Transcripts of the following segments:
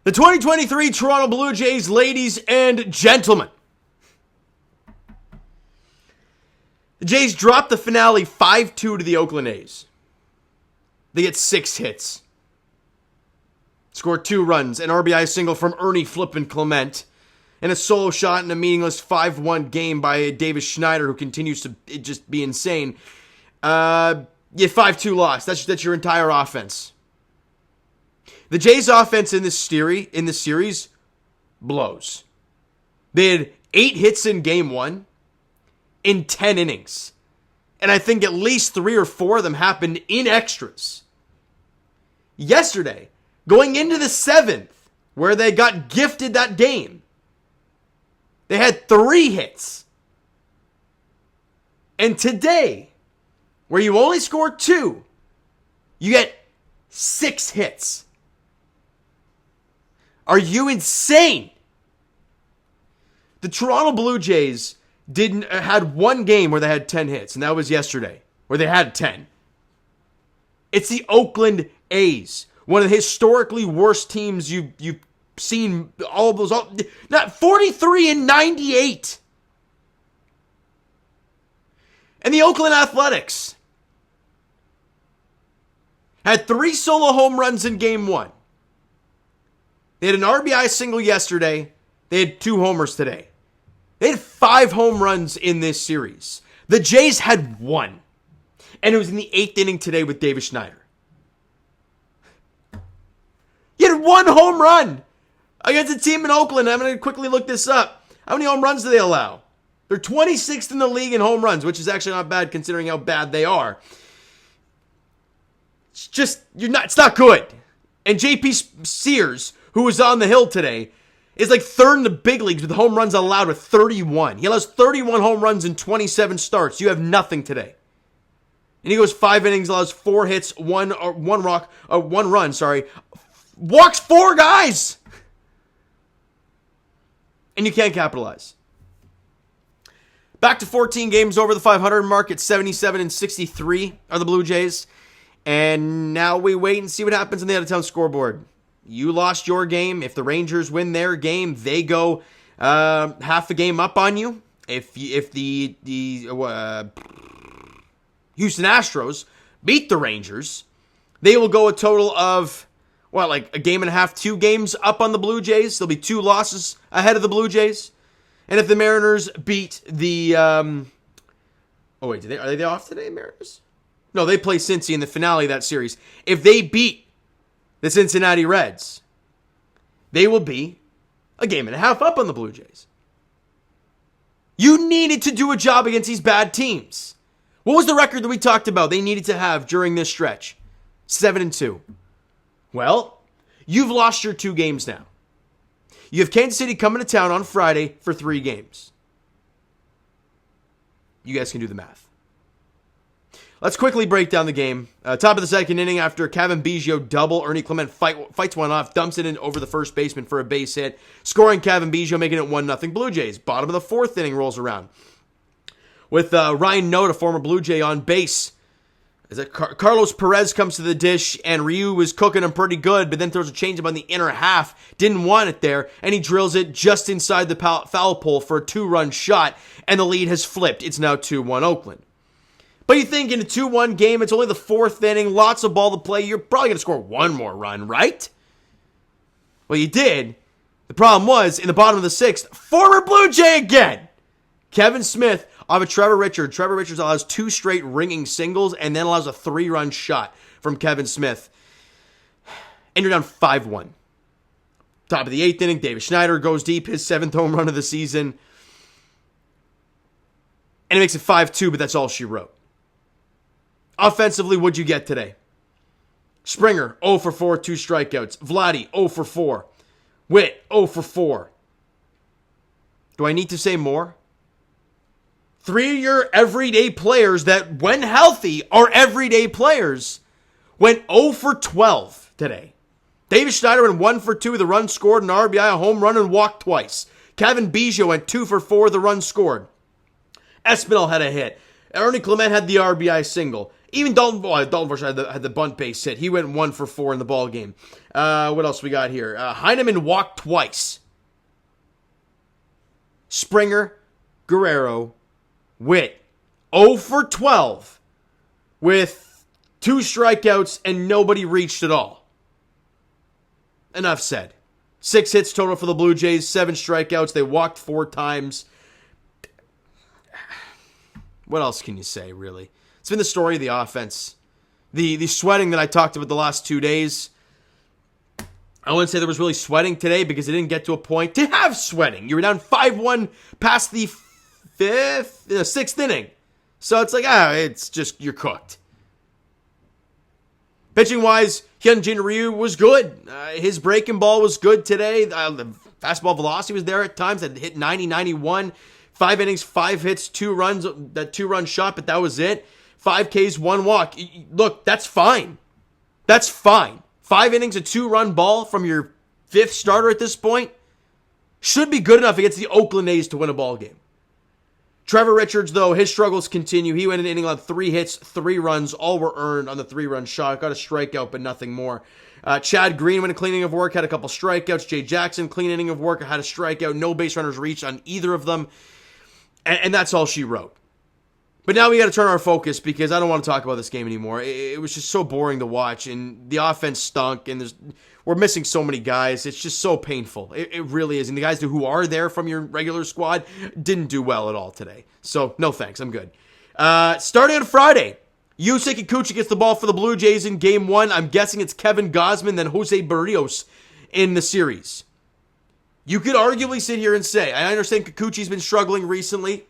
The 2023 Toronto Blue Jays, ladies and gentlemen. The Jays dropped the finale 5-2 to the Oakland A's. They get 6 hits. Scored 2 runs, an RBI single from Ernie Flippin Clement, and a solo shot in a meaningless 5-1 game by Davis Schneider, who continues to just be insane. 5-2 loss. That's your entire offense. The Jays' offense in this series blows. They had 8 hits in game 1 in 10 innings. And I think at least 3 or 4 of them happened in extras. Yesterday, going into the 7th, where they got gifted that game, they had 3 hits. And today, where you only score 2, you get 6 hits. Are you insane? The Toronto Blue Jays had 1 game where they had 10 hits, and that was yesterday, where they had 10. It's the Oakland A's, one of the historically worst teams you've seen. All of those, not 43 and 98, and the Oakland Athletics had 3 solo home runs in game 1. They had an RBI single yesterday. They had 2 homers today. They had 5 home runs in this series. The Jays had 1. And it was in the 8th inning today with Davis Schneider. He had 1 home run against a team in Oakland. I'm going to quickly look this up. How many home runs do they allow? They're 26th in the league in home runs, which is actually not bad considering how bad they are. It's not good. And J.P. Sears, who was on the hill today, is like 3rd in the big leagues with home runs allowed with 31. He allows 31 home runs in 27 starts. You have nothing today. And he goes 5 innings, allows 4 hits, one run. Walks 4 guys. And you can't capitalize. Back to 14 games over the 500 mark at 77 and 63 are the Blue Jays. And now we wait and see what happens on the out-of-town scoreboard. You lost your game. If the Rangers win their game, they go half a game up on you. If the Houston Astros beat the Rangers, they will go a total of, like a game and a half, 2 games up on the Blue Jays. There'll be 2 losses ahead of the Blue Jays. And if the Mariners beat the... are they off today, Mariners? No, they play Cincy in the finale of that series. If they beat the Cincinnati Reds, they will be a game and a half up on the Blue Jays. You needed to do a job against these bad teams. What was the record that we talked about they needed to have during this stretch? 7-2. Well, you've lost your 2 games now. You have Kansas City coming to town on Friday for 3 games. You guys can do the math. Let's quickly break down the game. Top of the 2nd inning, after Kevin Biggio double, Ernie Clement fights one off, dumps it in over the first baseman for a base hit, scoring Kevin Biggio, making it 1-0 Blue Jays. Bottom of the 4th inning rolls around with Ryan Note, a former Blue Jay, on base. Carlos Perez comes to the dish, and Ryu was cooking him pretty good, but then throws a changeup on the inner half. Didn't want it there, and he drills it just inside the foul pole for a 2-run shot, and the lead has flipped. It's now 2-1 Oakland. But you think in a 2-1 game, it's only the 4th inning, lots of ball to play, you're probably going to score 1 more run, right? Well, you did. The problem was, in the bottom of the 6th, former Blue Jay again, Kevin Smith off of Trevor Richards. Trevor Richards allows 2 straight ringing singles and then allows a 3-run shot from Kevin Smith. And you're down 5-1. Top of the 8th inning, Davis Schneider goes deep, his 7th home run of the season. And it makes it 5-2, but that's all she wrote. Offensively, what'd you get today? Springer, 0 for 4, 2 strikeouts. Vladdy, 0 for 4. Witt, 0 for 4. Do I need to say more? 3 of your everyday players that, when healthy, are everyday players, went 0 for 12 today. Davis Schneider went 1 for 2, the run scored, an RBI, a home run, and walked twice. Kevin Biggio went 2 for 4, the run scored. Espinal had a hit. Ernie Clement had the RBI single. Even Dalton Varsho had the bunt base hit. He went 1 for 4 in the ball game. What else we got here? Heineman walked twice. Springer, Guerrero, Witt, 0 for 12 with 2 strikeouts and nobody reached at all. Enough said. 6 hits total for the Blue Jays, 7 strikeouts. They walked 4 times. What else can you say, really? It's been the story of the offense. The sweating that I talked about the last 2 days. I wouldn't say there was really sweating today because it didn't get to a point to have sweating. You were down 5-1 past the 6th inning. So it's like, it's just, you're cooked. Pitching-wise, Hyunjin Ryu was good. His breaking ball was good today. The fastball velocity was there at times. That hit 90, 91. 5 innings, 5 hits, 2 runs. That 2-run shot, but that was it. 5 Ks, 1 walk. Look, that's fine. That's fine. 5 innings, a 2-run ball from your 5th starter at this point should be good enough against the Oakland A's to win a ball game. Trevor Richards, though, his struggles continue. He went an inning on 3 hits, 3 runs. All were earned on the 3-run shot. Got a strikeout, but nothing more. Chad Green went a clean inning of work, had a couple strikeouts. Jay Jackson, clean inning of work, had a strikeout. No base runners reached on either of them. And that's all she wrote. But now we got to turn our focus because I don't want to talk about this game anymore. It was just so boring to watch, and the offense stunk, and we're missing so many guys. It's just so painful. It really is. And the guys who are there from your regular squad didn't do well at all today. So, no thanks. I'm good. Starting on Friday, Yusei Kikuchi gets the ball for the Blue Jays in Game 1. I'm guessing it's Kevin Gausman, then Jose Barrios in the series. You could arguably sit here and say, I understand Kikuchi's been struggling recently.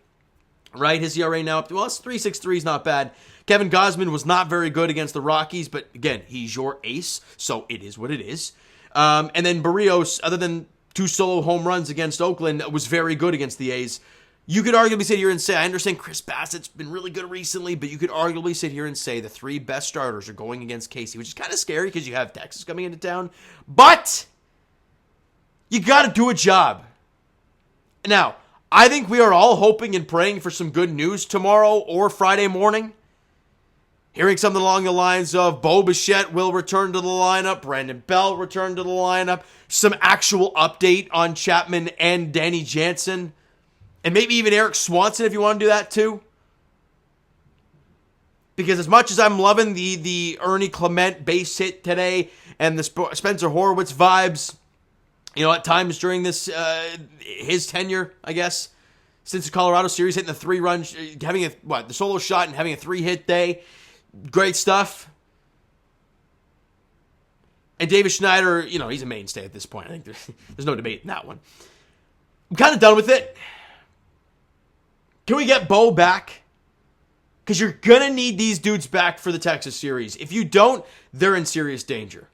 Right, his ERA now up to, it's 3.63 is not bad. Kevin Gausman was not very good against the Rockies, but again, he's your ace, so it is what it is. And then Barrios, other than 2 solo home runs against Oakland, was very good against the A's. You could arguably sit here and say, I understand Chris Bassett's been really good recently, but you could arguably sit here and say the 3 best starters are going against Casey, which is kind of scary because you have Texas coming into town. But you got to do a job. Now, I think we are all hoping and praying for some good news tomorrow or Friday morning. Hearing something along the lines of Bo Bichette will return to the lineup, Brandon Bell return to the lineup, some actual update on Chapman and Danny Jansen, and maybe even Eric Swanson if you want to do that too. Because as much as I'm loving the Ernie Clement base hit today and the Spencer Horwitz vibes, at times during this, his tenure, I guess, since the Colorado series, hitting the 3-run, having the solo shot and having a 3-hit day. Great stuff. And David Schneider, he's a mainstay at this point. I think there's no debate in that one. I'm kind of done with it. Can we get Bo back? Because you're going to need these dudes back for the Texas series. If you don't, they're in serious danger.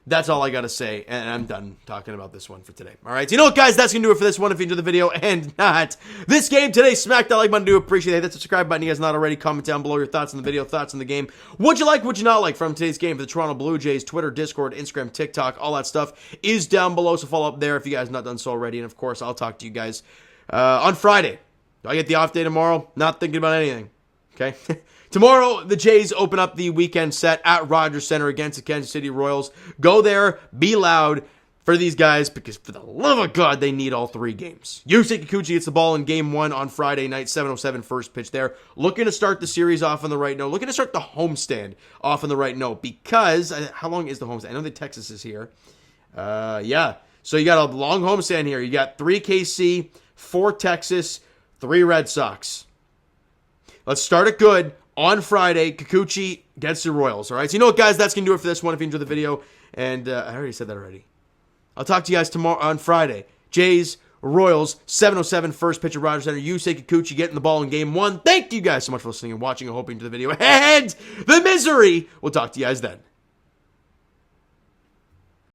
That's all I got to say, and I'm done talking about this one for today. All right, so you know what, guys? That's going to do it for this one. If you enjoyed the video and not this game today, smack that like button. Do appreciate it. Hit that subscribe button. You guys not already. Comment down below your thoughts on the video, thoughts on the game. What'd you like, what'd you not like from today's game for the Toronto Blue Jays? Twitter, Discord, Instagram, TikTok, all that stuff is down below, so follow up there if you guys not done so already. And, of course, I'll talk to you guys on Friday. Do I get the off day tomorrow? Not thinking about anything. Okay? Tomorrow, the Jays open up the weekend set at Rogers Center against the Kansas City Royals. Go there, be loud for these guys, because for the love of God, they need all 3 games. Yusei Kikuchi gets the ball in Game 1 on Friday night, 7:07 first pitch there. Looking to start the series off on the right note. Looking to start the homestand off on the right note, because, how long is the homestand? I know that Texas is here. Yeah. So you got a long homestand here. You got 3 KC, 4 Texas, 3 Red Sox. Let's start it good. On Friday, Kikuchi gets the Royals. All right, so you know what, guys? That's going to do it for this one. If you enjoyed the video, and I already said that already. I'll talk to you guys tomorrow on Friday. Jays, Royals, 7:07 first pitch at Rogers Center. Yusei Kikuchi getting the ball in Game 1. Thank you guys so much for listening and watching and hoping to the video. And the misery. We'll talk to you guys then.